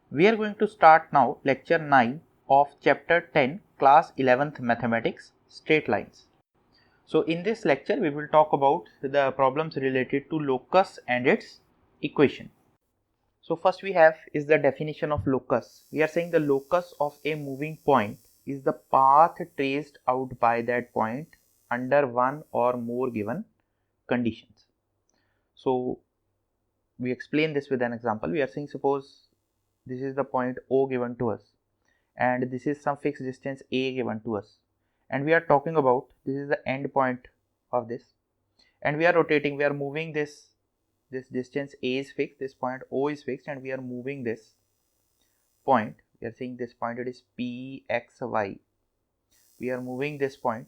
We are going to start now lecture 9 of chapter 10 class 11th mathematics straight lines. So in this lecture we will talk about the problems related to locus and its equation. So first we have is the definition of locus. We are saying the locus of a moving point is the path traced out by that point under one or more given conditions. So we explain this with an example. We are saying suppose this is the point O given to us and this is some fixed distance A given to us, and we are talking about this is the end point of this, and we are rotating, we are moving this distance A is fixed, this point O is fixed, and we are moving this point. We are saying this point, it is PXY. We are moving this point.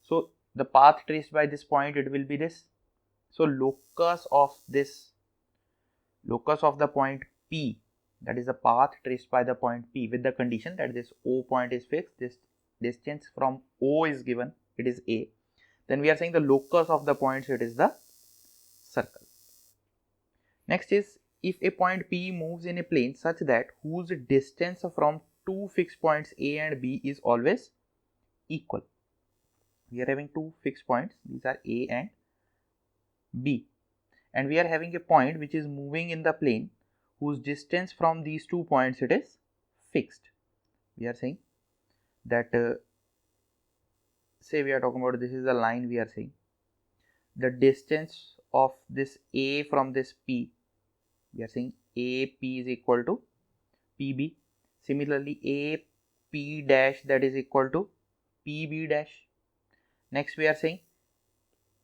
So the path traced by this point, it will be this. So locus of the point P, that is the path traced by the point P with the condition that this O point is fixed, this distance from O is given, it is A. Then we are saying the locus of the points, it is the circle. Next is if a point P moves in a plane such that whose distance from two fixed points A and B is always equal. We are having two fixed points, these are A and B, and we are having a point which is moving in the plane whose distance from these 2 points it is fixed. We are saying that say we are talking about this is the line, we are saying the distance of this A from this P, we are saying AP is equal to PB. Similarly AP dash that is equal to PB dash. Next we are saying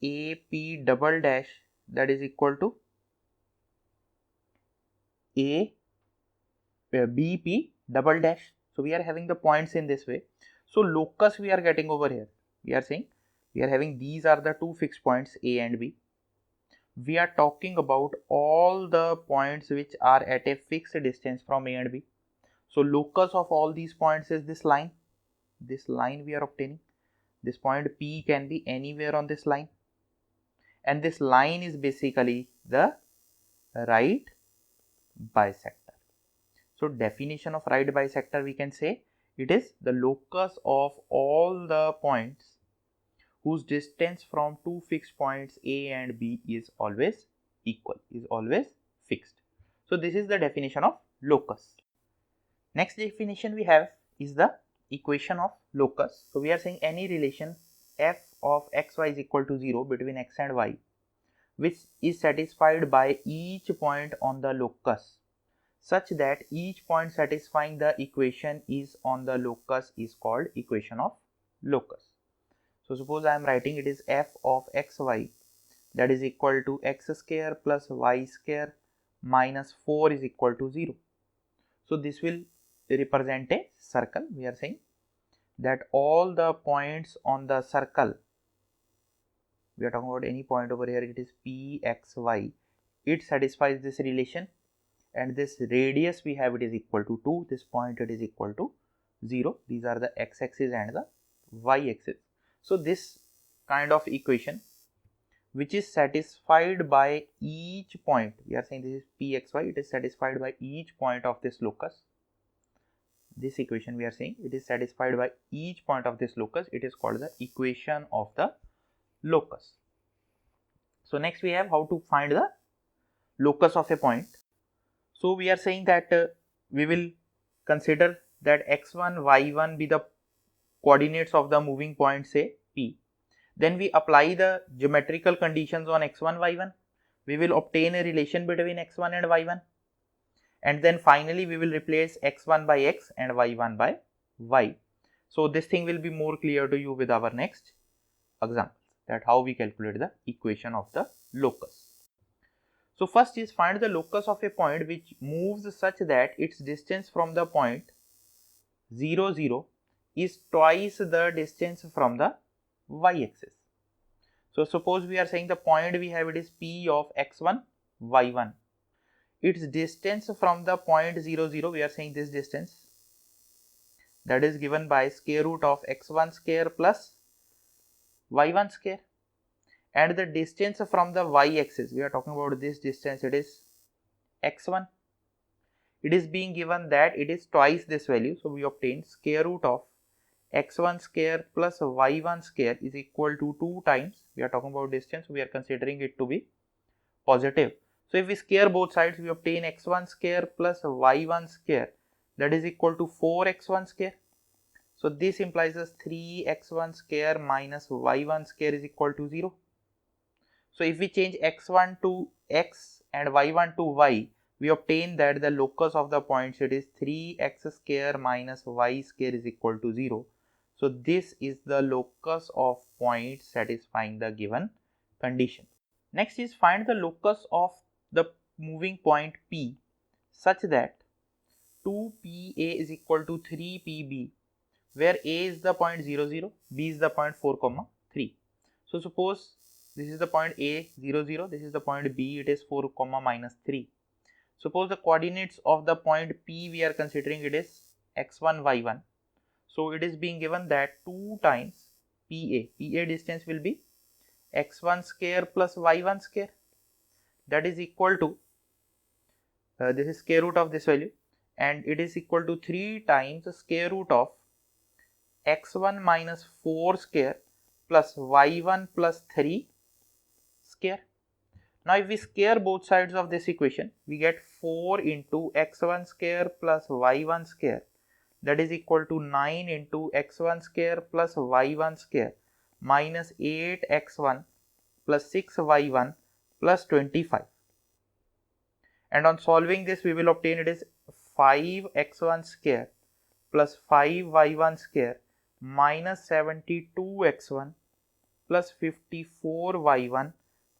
AP double dash that is equal to BP double dash. So we are having the points in this way. So locus we are getting over here. We are saying we are having these are the two fixed points A and B. We are talking about all the points which are at a fixed distance from A and B. So locus of all these points is this line. This line we are obtaining. This point P can be anywhere on this line. And this line is basically the right bisector. So definition of right bisector, we can say it is the locus of all the points whose distance from two fixed points A and B is always equal, is always fixed. So this is the definition of locus. Next definition we have is the equation of locus. So we are saying any relation f of xy is equal to 0 between x and y which is satisfied by each point on the locus such that each point satisfying the equation is on the locus is called equation of locus. So suppose I am writing it is f of xy that is equal to x square plus y square minus 4 is equal to 0. So this will represent a circle. We are saying that all the points on the circle, we are talking about any point over here, it is pxy, it satisfies this relation, and this radius we have it is equal to 2, this point it is equal to 0. These are the x-axis and the y-axis. So this kind of equation which is satisfied by each point, we are saying this is pxy, it is satisfied by each point of this locus. This equation we are saying it is satisfied by each point of this locus, it is called the equation of the locus. So next we have how to find the locus of a point. So we are saying that we will consider that x1 y1 be the coordinates of the moving point say P. Then we apply the geometrical conditions on x1 y1, we will obtain a relation between x1 and y1, and then finally we will replace x1 by x and y1 by y. So this thing will be more clear to you with our next example, that how we calculate the equation of the locus. So first is find the locus of a point which moves such that its distance from the point 0 0 is twice the distance from the y-axis. So suppose we are saying the point we have it is P of x1 y1. Its distance from the point 0 0, we are saying this distance, that is given by square root of x1 square plus y1 square, and the distance from the y-axis, we are talking about this distance, it is x1, it is being given that it is twice this value. So we obtain square root of x1 square plus y1 square is equal to 2 times, we are talking about distance, we are considering it to be positive. So if we square both sides, we obtain x1 square plus y1 square, that is equal to 4x1 square. So this implies us 3x1 square minus y1 square is equal to 0. So if we change x1 to x and y1 to y, we obtain that the locus of the points, it is 3x square minus y square is equal to 0. So this is the locus of points satisfying the given condition. Next is find the locus of the moving point P such that 2PA is equal to 3PB, where A is the point 0, 0, B is the point 4, 3. So suppose this is the point A 0, 0, this is the point B, it is 4, minus 3. Suppose the coordinates of the point P we are considering it is x1, y1. So it is being given that 2 times PA distance will be x1 square plus y1 square, that is equal to, this is square root of this value, and it is equal to 3 times the square root of x1 minus 4 square plus y1 plus 3 square. Now if we square both sides of this equation, we get 4 into x1 square plus y1 square, that is equal to 9 into x1 square plus y1 square minus 8x1 plus 6y1 plus 25. And on solving this, we will obtain it is 5x1 square plus 5y1 square minus 72x1 plus 54y1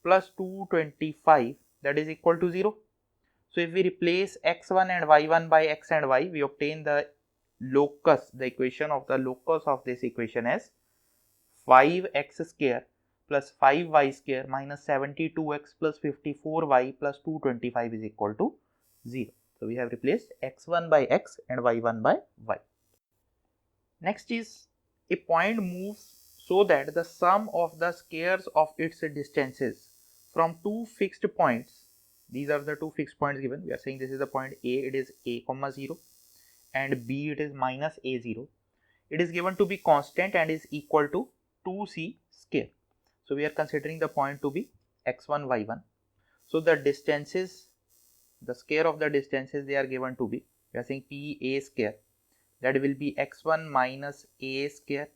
plus 225, that is equal to 0. So if we replace x1 and y1 by x and y, we obtain the locus, the equation of the locus of this equation as 5x square plus 5y square minus 72x plus 54y plus 225 is equal to 0. So we have replaced x1 by x and y1 by y. Next is a point moves so that the sum of the squares of its distances from two fixed points, these are the two fixed points given, we are saying this is the point A, it is a comma 0, and B it is minus a0, it is given to be constant and is equal to 2c square. So we are considering the point to be x1, y1. So the distances, the square of the distances, they are given to be, we are saying PA square, that will be x1 minus a square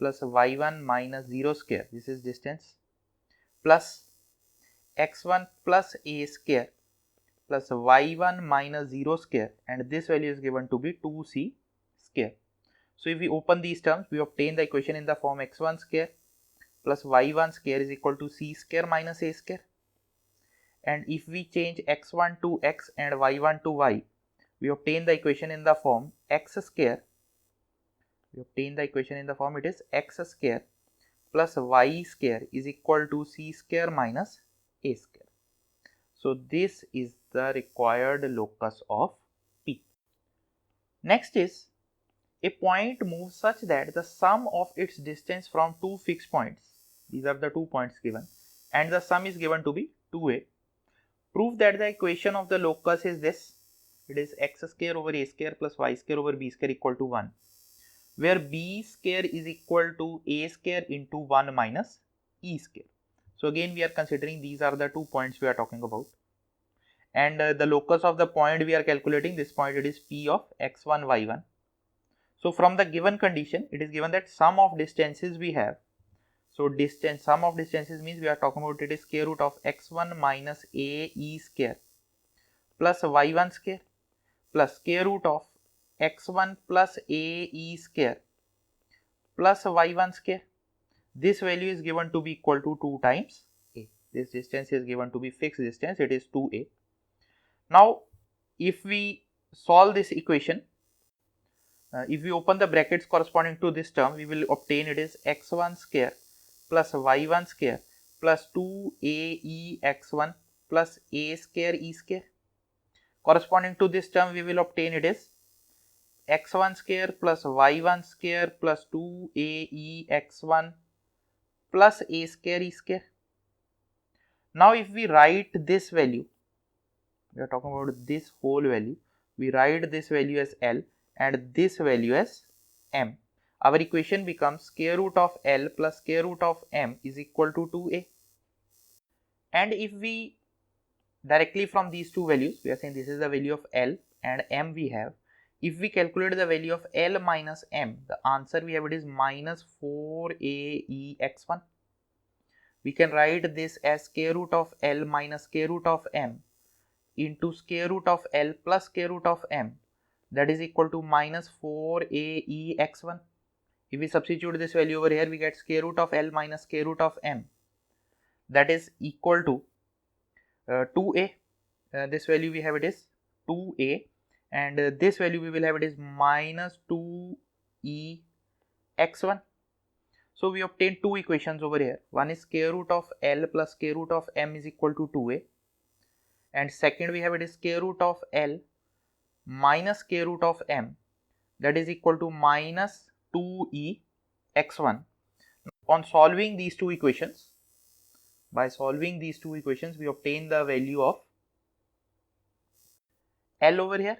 plus y1 minus 0 square, this is distance, plus x1 plus a square plus y1 minus 0 square, and this value is given to be 2c square. So if we open these terms, we obtain the equation in the form x1 square plus y1 square is equal to c square minus a square. And if we change x1 to x and y1 to y, we obtain the equation in the form x square, we obtain the equation in the form it is x square plus y square is equal to c square minus a square. So this is the required locus of P. Next is a point moves such that the sum of its distance from two fixed points, these are the 2 points given, and the sum is given to be 2a. Prove that the equation of the locus is this, it is x square over a square plus y square over b square equal to 1, where b square is equal to a square into 1 minus e square. So again we are considering these are the 2 points we are talking about, and the locus of the point we are calculating, this point it is P of x1, y1. So from the given condition, it is given that sum of distances we have. So distance, sum of distances means we are talking about it is square root of x1 minus a e square plus y1 square plus square root of x1 plus a e square plus y1 square. This value is given to be equal to 2 times a. This distance is given to be fixed distance, it is 2a. Now if we solve this equation, if we open the brackets corresponding to this term, we will obtain it is x1 square plus y1 square plus 2ae x1 plus a square e square. Corresponding to this term, we will obtain it is x1 square plus y1 square plus 2ae x1 plus a square e square. Now if we write this value, we are talking about this whole value, we write this value as L and this value as M. Our equation becomes square root of L plus square root of M is equal to 2a. And if we directly from these two values, we are saying this is the value of L and M we have. If we calculate the value of L minus M, the answer we have it is minus 4aex1. We can write this as square root of L minus square root of M into square root of L plus square root of M, that is equal to minus 4aex1. If we substitute this value over here, we get square root of L minus square root of M, that is equal to 2a. This value we have it is 2a, and this value we will have it is minus 2ex1. So we obtain two equations over here. One is square root of L plus square root of M is equal to 2a, and second we have it is square root of L minus square root of M, that is equal to minus 2ex1. On solving these two equations, by solving these two equations, we obtain the value of L over here.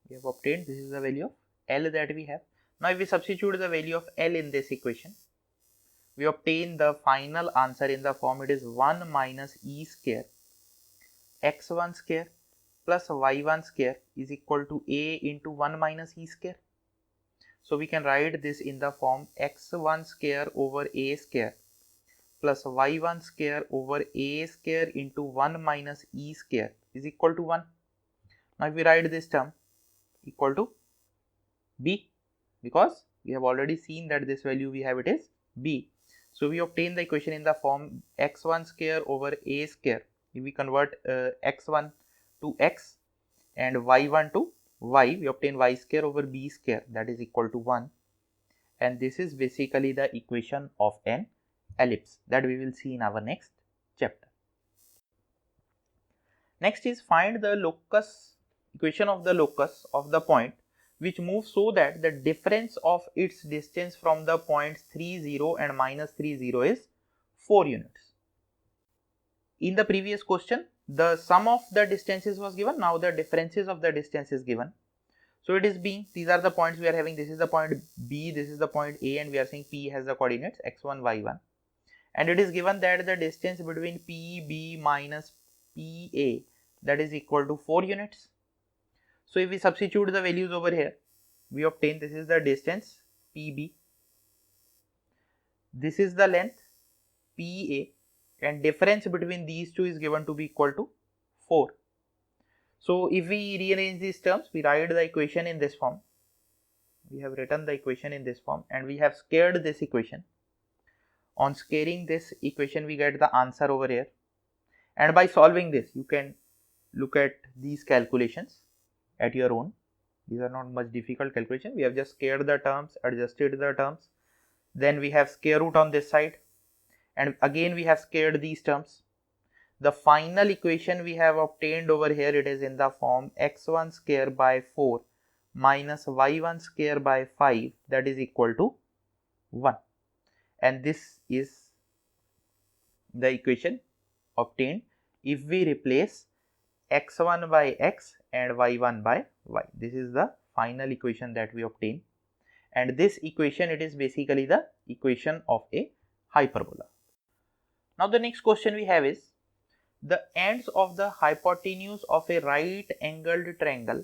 We have obtained, this is the value of L that we have. Now if we substitute the value of L in this equation, we obtain the final answer in the form it is 1 minus e square x1 square plus y1 square is equal to a into 1 minus e square. So we can write this in the form x1 square over a square plus y1 square over a square into 1 minus e square is equal to 1. Now if we write this term equal to b, because we have already seen that this value we have it is b. So we obtain the equation in the form x1 square over a square. If we convert x1 to x and y1 to y, we obtain y square over b square, that is equal to 1. And this is basically the equation of an ellipse that we will see in our next chapter. Next is find the locus, equation of the locus of the point which moves so that the difference of its distance from the points 3, 0 and minus 3, 0 is 4 units. In the previous question, the sum of the distances was given, now the differences of the distance is given. So it is being, these are the points we are having, this is the point B, this is the point A, and we are saying P has the coordinates x1, y1. And it is given that the distance between PB minus PA, that is equal to 4 units. So if we substitute the values over here, we obtain this is the distance PB, this is the length PA, and difference between these two is given to be equal to 4. So if we rearrange these terms, we write the equation in this form. We have written the equation in this form and we have squared this equation. On squaring this equation, we get the answer over here. And by solving this, you can look at these calculations at your own. These are not much difficult calculation. We have just squared the terms, adjusted the terms. Then we have square root on this side. And again we have squared these terms. The final equation we have obtained over here, it is in the form x1 square by 4 minus y1 square by 5, that is equal to 1. And this is the equation obtained if we replace x1 by x and y1 by y. This is the final equation that we obtain. And this equation, it is basically the equation of a hyperbola. Now the next question we have is, the ends of the hypotenuse of a right angled triangle,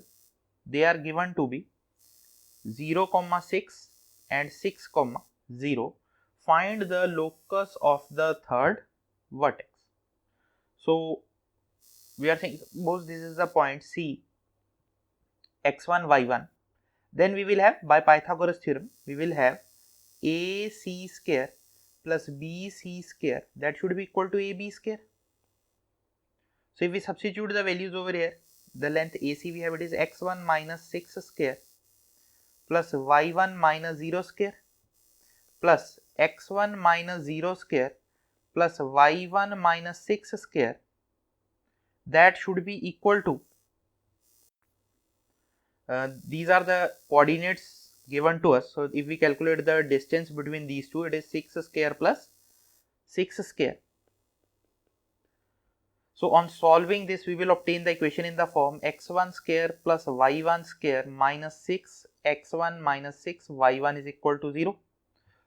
they are given to be 0, 6 and 6, 0. Find the locus of the third vertex. So we are saying, suppose this is the point C, x1, y1. Then we will have, by Pythagoras theorem, we will have AC square plus BC square, that should be equal to AB square. So if we substitute the values over here, the length AC we have it is x1 minus 6 square plus y1 minus 0 square plus x1 minus 0 square plus y1 minus 6 square, that should be equal to, these are the coordinates given to us. So if we calculate the distance between these two, it is 6 square plus 6 square. So on solving this, we will obtain the equation in the form x1 square plus y1 square minus 6x1 minus 6y1 is equal to 0.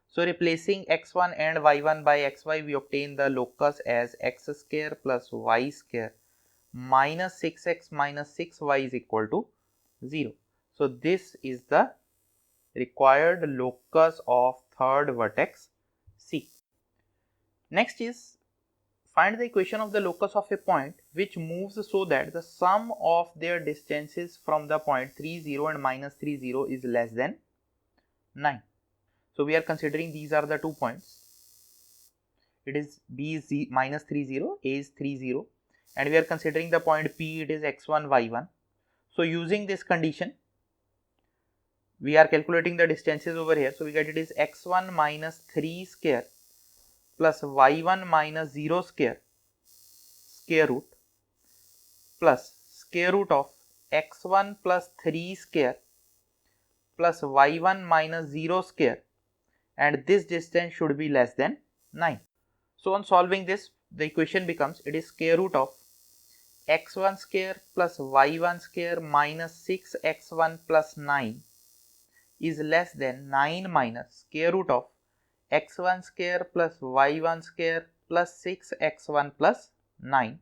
So replacing x1 and y1 by xy, we obtain the locus as x square plus y square minus 6x minus 6y is equal to 0. So this is the required locus of third vertex C. Next is find the equation of the locus of a point which moves so that the sum of their distances from the point 3, 0 and minus 3, 0 is less than 9. So we are considering these are the 2 points. It is B is minus 3, 0, A is 3, 0, and we are considering the point P, it is x1, y1. So using this condition, we are calculating the distances over here. So we get it is x1 minus 3 square plus y1 minus 0 square root plus square root of x1 plus 3 square plus y1 minus 0 square, and this distance should be less than 9. So on solving this, the equation becomes it is square root of x1 square plus y1 square minus 6x1 plus 9 is less than 9 minus square root of x1 square plus y1 square plus 6x1 plus 9.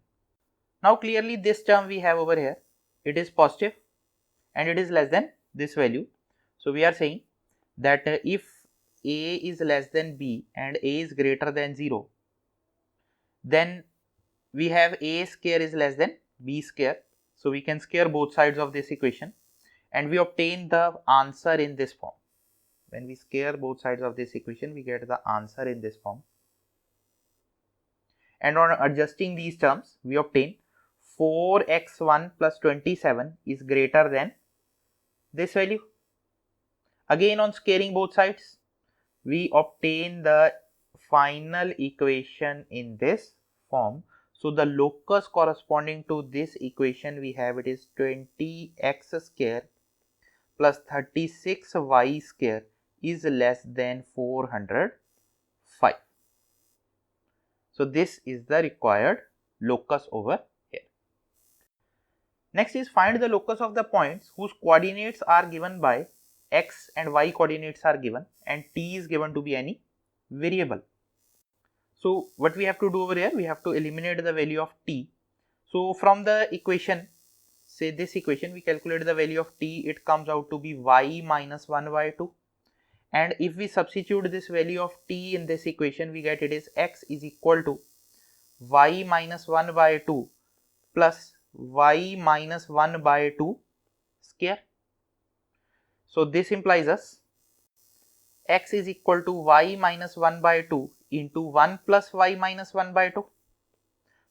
Now clearly this term we have over here, it is positive and it is less than this value. So we are saying that if A is less than B and A is greater than 0, then we have A square is less than B square. So we can square both sides of this equation and we obtain the answer in this form. When we square both sides of this equation, we get the answer in this form. And on adjusting these terms, we obtain 4x1 plus 27 is greater than this value. Again on squaring both sides, we obtain the final equation in this form. So the locus corresponding to this equation we have, it is 20x square plus 36y square is less than 405. So this is the required locus over here. Next is find the locus of the points whose coordinates are given by x and y coordinates are given and t is given to be any variable. So what we have to do over here, we have to eliminate the value of t. So from the equation, say this equation, we calculate the value of t, it comes out to be y minus 1 by 2. And if we substitute this value of t in this equation, we get it is x is equal to y minus 1 by 2 plus y minus 1 by 2 square. So this implies us x is equal to y minus 1 by 2 into 1 plus y minus 1 by 2.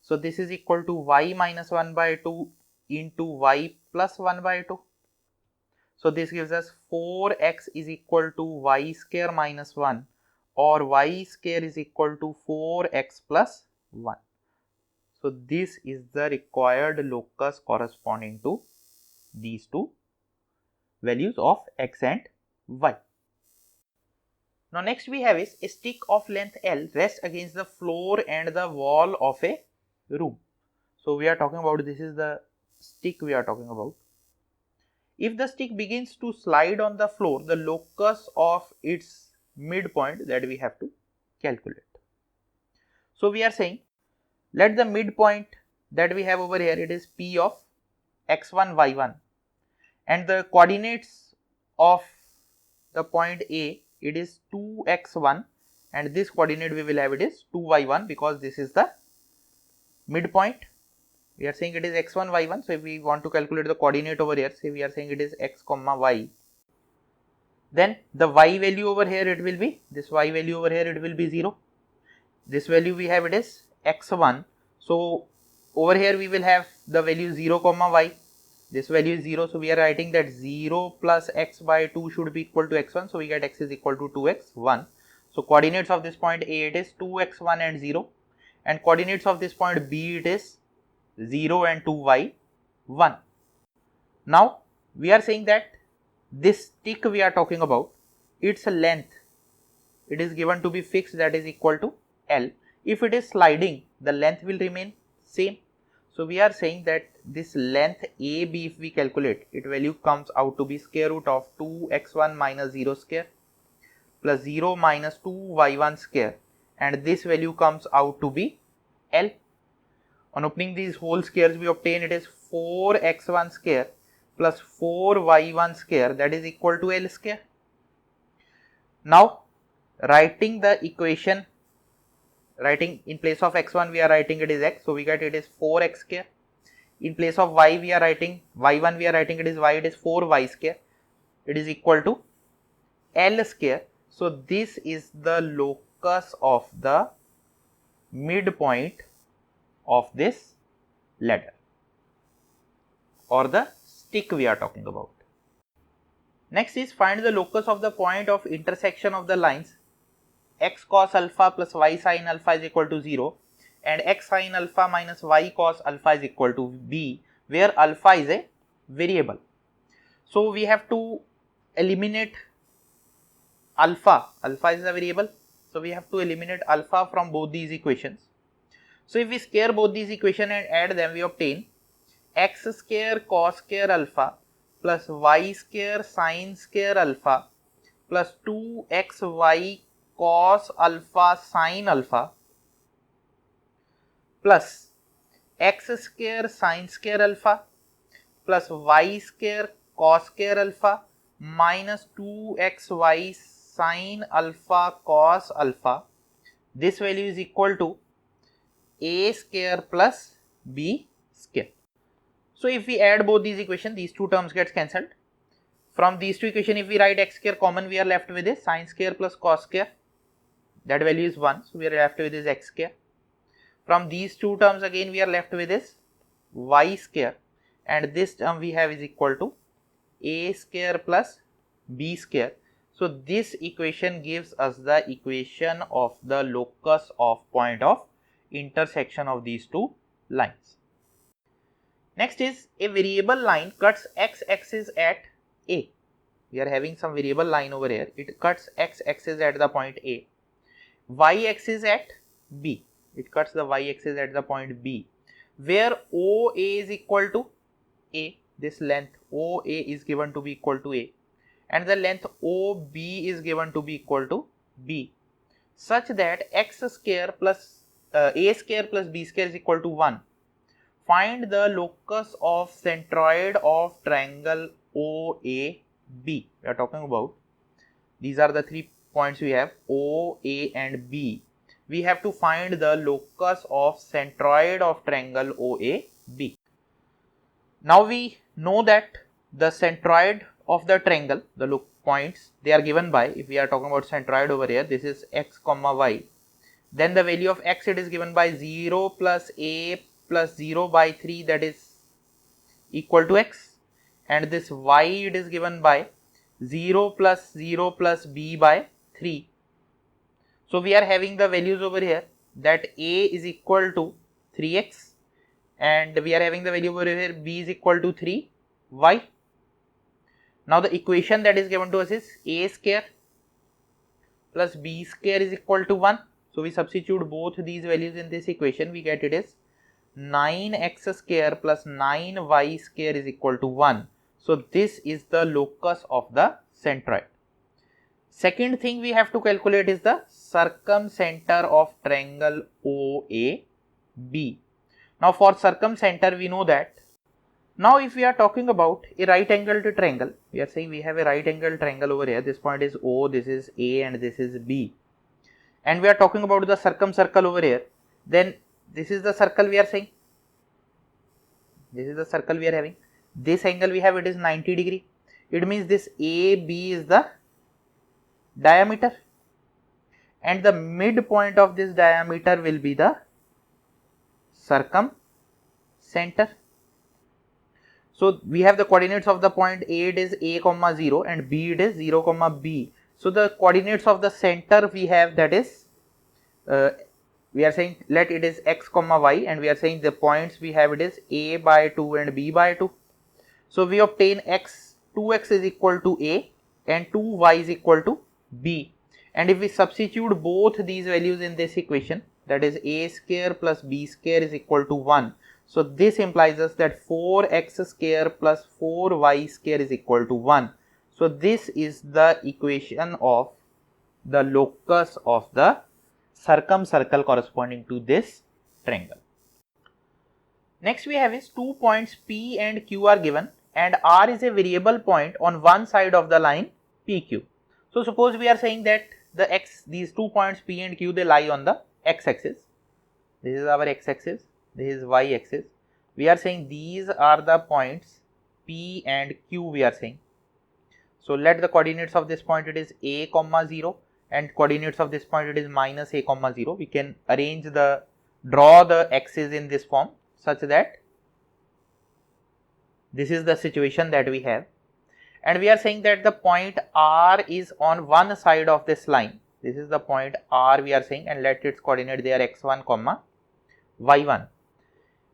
So this is equal to y minus 1 by 2 into y plus 1 by 2. So this gives us 4x is equal to y square minus 1 or y square is equal to 4x plus 1. So this is the required locus corresponding to these two values of x and y. Now next we have is a stick of length L rests against the floor and the wall of a room. So we are talking about, this is the stick we are talking about. If the stick begins to slide on the floor, the locus of its midpoint that we have to calculate. So we are saying, let the midpoint that we have over here, it is P of x1, y1, and the coordinates of the point A, it is 2x1, and this coordinate we will have it is 2y1 because this is the midpoint. We are saying it is x1, y1. So if we want to calculate the coordinate over here, say we are saying it is x comma y, then the y value over here, it will be, this y value over here, it will be 0. This value we have, it is x1. So over here we will have the value 0 comma y. This value is 0. So we are writing that 0 plus x by 2 should be equal to x1. So we get x is equal to 2x1. So coordinates of this point A, it is 2x1 and 0. And coordinates of this point B, it is 0 and 2y1. Now we are saying that this stick we are talking about, its length, it is given to be fixed, that is equal to L. If it is sliding, the length will remain same. So we are saying that this length AB, if we calculate, its value comes out to be square root of 2x1 minus 0 square plus 0 minus 2y1 square, and this value comes out to be L. On opening these whole squares, we obtain it is 4x1 square plus 4y1 square, that is equal to L square. Now writing the equation, writing in place of x1 we are writing it is x, so we get it is 4x square. In place of y we are writing y1, we are writing it is y, it is 4y square, it is equal to L square. So this is the locus of the midpoint of this ladder or the stick we are talking about. Next is find the locus of the point of intersection of the lines x cos alpha plus y sin alpha is equal to 0 and x sin alpha minus y cos alpha is equal to b, where alpha is a variable. So we have to eliminate alpha is a variable, so we have to eliminate alpha from both these equations. So if we square both these equations and add them, we obtain x square cos square alpha plus y square sin square alpha plus 2xy cos alpha sin alpha plus x square sin square alpha plus y square cos square alpha minus 2xy sin alpha cos alpha. This value is equal to a square plus b square. So if we add both these equations, these two terms gets cancelled. From these two equations, if we write x square common, we are left with is sin square plus cos square. That value is 1, so we are left with is x square. From these two terms again, we are left with is y square, and this term we have is equal to a square plus b square. So this equation gives us the equation of the locus of point of intersection of these two lines. Next is a variable line cuts x-axis at A. We are having some variable line over here. It cuts x-axis at the point A. Y-axis at B. It cuts the y-axis at the point B, where OA is equal to A. This length OA is given to be equal to A, and the length OB is given to be equal to B, such that x square plus A square plus B square is equal to 1. Find the locus of centroid of triangle OAB. We are talking about, these are the 3 points we have, O, A and B. We have to find the locus of centroid of triangle OAB. Now we know that the centroid of the triangle, the points, they are given by, if we are talking about centroid over here, this is x comma y. Then the value of x, it is given by 0 plus A plus 0 by 3, that is equal to x, and this y, it is given by 0 plus b by 3. So we are having the values over here that A is equal to 3x, and we are having the value over here b is equal to 3y. Now the equation that is given to us is a square plus b square is equal to 1. So we substitute both these values in this equation, we get it is 9x square plus 9y square is equal to 1. So this is the locus of the centroid. Second thing we have to calculate is the circumcenter of triangle OAB. Now for circumcenter, we know that, now if we are talking about a right angled triangle, we are saying we have a right angled triangle over here, this point is O, this is A and this is B, and we are talking about the circumcircle over here, then this is the circle we are saying, this is the circle we are having, this angle we have, it is 90 degree, it means this AB is the diameter, and the midpoint of this diameter will be the circumcenter. So we have the coordinates of the point A, it is A comma 0, and B, it is 0 comma B. So the coordinates of the center we have, that is we are saying let it is x comma y, and we are saying the points we have, it is A by 2 and B by 2. So we obtain x, 2x is equal to A and 2y is equal to B, and if we substitute both these values in this equation, that is A square plus B square is equal to 1. So this implies us that 4x square plus 4y square is equal to 1. So this is the equation of the locus of the circumcircle corresponding to this triangle. Next we have is 2 points P and Q are given and R is a variable point on one side of the line PQ. So suppose we are saying that these 2 points P and Q, they lie on the x-axis. This is our x-axis, this is y-axis. We are saying these are the points P and Q we are saying. So let the coordinates of this point, it is a comma 0 and coordinates of this point it is minus a comma 0. We can draw the axis in this form such that this is the situation that we have. And we are saying that the point R is on one side of this line. This is the point R we are saying, and let its coordinate there x1 comma y1,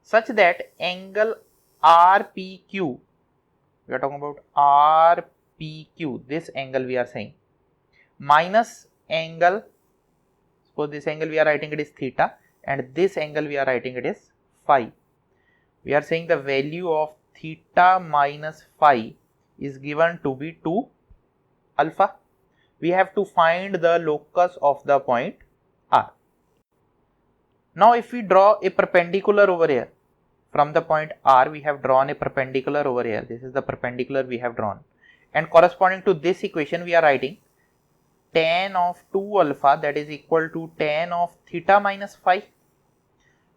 such that angle RPQ, we are talking about RPQ, this angle we are saying, minus angle, suppose this angle we are writing it is theta and this angle we are writing it is phi. We are saying the value of theta minus phi is given to be 2 alpha. We have to find the locus of the point R. Now if we draw a perpendicular over here, from the point R we have drawn a perpendicular over here. This is the perpendicular we have drawn, and corresponding to this equation we are writing tan of 2 alpha, that is equal to tan of theta minus phi,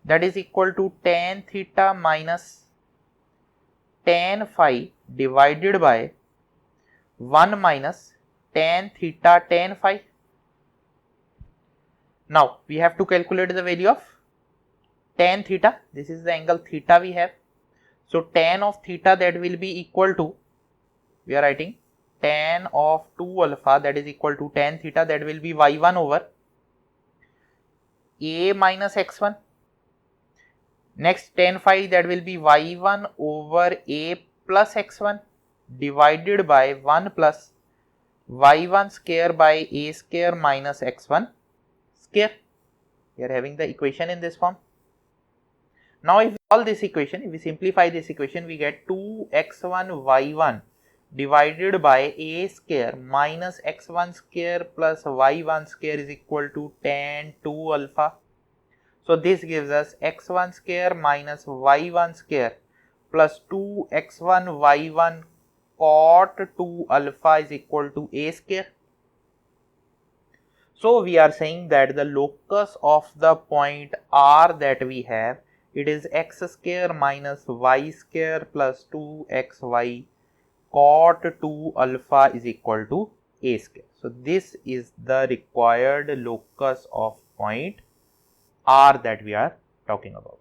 that is equal to tan theta minus tan phi divided by 1 minus tan theta tan phi. Now we have to calculate the value of tan theta. This is the angle theta we have. So tan of theta, that will be equal to, we are writing tan of 2 alpha, that is equal to tan theta, that will be y1 over a minus x1. Next tan phi, that will be y1 over a plus x1 divided by 1 plus y1 square by a square minus x1 square. We are having the equation in this form. Now if we solve this equation, if we simplify this equation, we get 2x1 y1 divided by a square minus x1 square plus y1 square is equal to tan 2 alpha. So this gives us x1 square minus y1 square plus 2x1 y1 cot 2 alpha is equal to a square. So we are saying that the locus of the point R that we have, it is x square minus y square plus 2xy cot 2 alpha is equal to a square. So this is the required locus of point R that we are talking about.